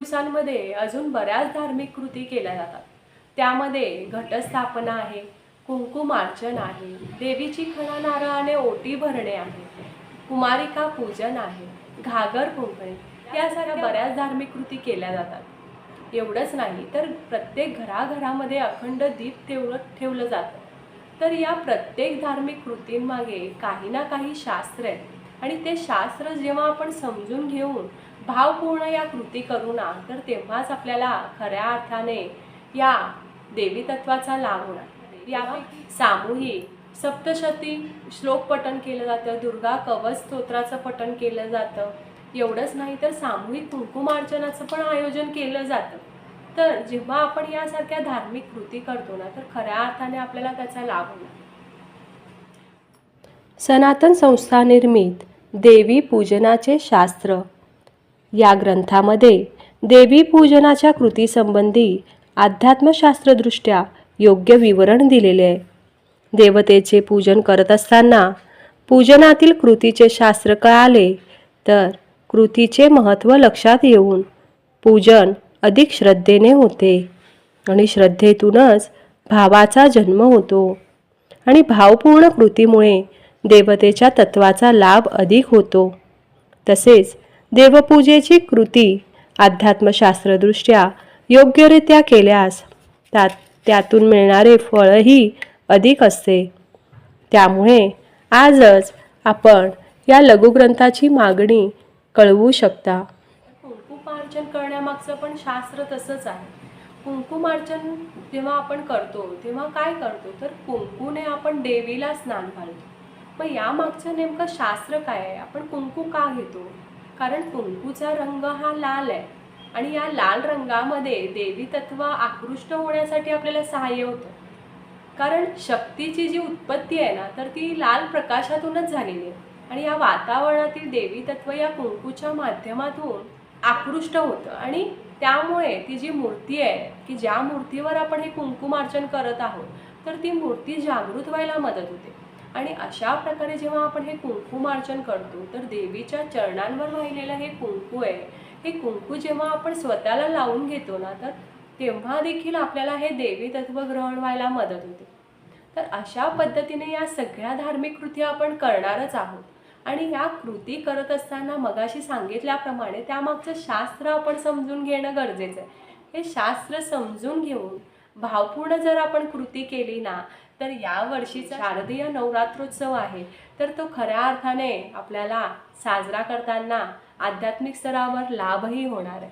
दिवसांमध्ये अजून बऱ्याच धार्मिक कृती केल्या जातात. त्यामध्ये घटस्थापना आहे, कुंकुमार्चन आहे, देवीची खणा नारळाने ओटी भरणे आहे, कुमारिका पूजन आहे, घागर कुंकणे यासारख्या बऱ्याच धार्मिक कृती केल्या जातात. एवढंच नाही तर प्रत्येक घराघरामध्ये अखंड दीप ठेवलं जातं. तर या प्रत्येक धार्मिक कृतींमागे काही ना काही शास्त्र आहे आणि ते शास्त्र जेव्हा आपण समजून घेऊन भावपूर्ण या कृती करू ना, तर तेव्हाच आपल्याला खऱ्या अर्थाने या देवी तत्वाचा लाभ होणार. यापैकी सामूहिक सप्तशती श्लोक पठण केलं जातं, दुर्गा कवच स्तोत्राचं पठण केलं जातं. एवढंच नाही तर सामूहिक कुंकुमार्चनाचं पण आयोजन केलं जातं. तर जेव्हा आपण यासारख्या धार्मिक कृती करतो ना, तर खऱ्या अर्थाने आपल्याला त्याचा लाभ होणार. सनातन संस्था निर्मित देवी पूजनाचे शास्त्र या ग्रंथामध्ये देवी पूजनाच्या कृतीसंबंधी अध्यात्मशास्त्रदृष्ट्या योग्य विवरण दिलेले आहे. देवतेचे पूजन करत असताना पूजनातील कृतीचे शास्त्र कळाले तर कृतीचे महत्त्व लक्षात येऊन पूजन अधिक श्रद्धेने होते आणि श्रद्धेतूनच भावाचा जन्म होतो आणि भावपूर्ण कृतीमुळे देवतेच्या तत्वाचा लाभ अधिक होतो. तसेच देवपूजेची कृती अध्यात्मशास्त्रदृष्ट्या योग्यरित्या केल्यास त्यातून मिळणारे फळही अधिक असते. त्यामुळे आजच आपण या लघुग्रंथाची मागणी कळवू शकता. कुंकुमार्चन करण्यामागचं पण शास्त्र तसंच आहे. कुंकुमार्चन जेव्हा आपण करतो तेव्हा काय करतो, तर कुंकूने आपण देवीला स्नान घालतो. मग यामागचं नेमकं शास्त्र काय आहे? आपण कुंकू का घेतो? कारण कुंकूचा रंग हा लाल आहे आणि या लाल रंगामध्ये देवी तत्व आकृष्ट होण्यासाठी आपल्याला सहाय्य होतं. कारण शक्तीची जी उत्पत्ती आहे ना, तर ती लाल प्रकाशातूनच झालेली आहे आणि या वातावरणातील देवी तत्व या कुंकूच्या माध्यमातून आकृष्ट होतं आणि त्यामुळे ती जी मूर्ती आहे की ज्या मूर्तीवर आपण हे कुंकुमार्चन करत आहोत, तर ती मूर्ती जागृत व्हायला मदत होते. आणि अशा प्रकारे जेव्हा आपण हे कुंकुमार्चन करतो, तर देवीच्या चरणांवर वाहिलेलं हे कुंकू आहे, हे कुंकू जेव्हा आपण स्वतःला लावून घेतो ना, तर तेव्हा देखील आपल्याला हे देवी तत्व ग्रहण व्हायला मदत होते. तर अशा पद्धतीने या सगळ्या धार्मिक कृती आपण करणारच आहोत आणि या कृती करत असताना मगाशी सांगितल्याप्रमाणे त्यामागचं शास्त्र आपण समजून घेणं गरजेचं आहे. हे शास्त्र समजून घेऊन भावपूर्ण जर आपण कृती केली ना, तर या वर्षीचा शारदीय नवरात्रोत्सव आहे, तर तो खऱ्या अर्थाने आपल्याला साजरा करताना आध्यात्मिक स्तरावर लाभही होणार आहे.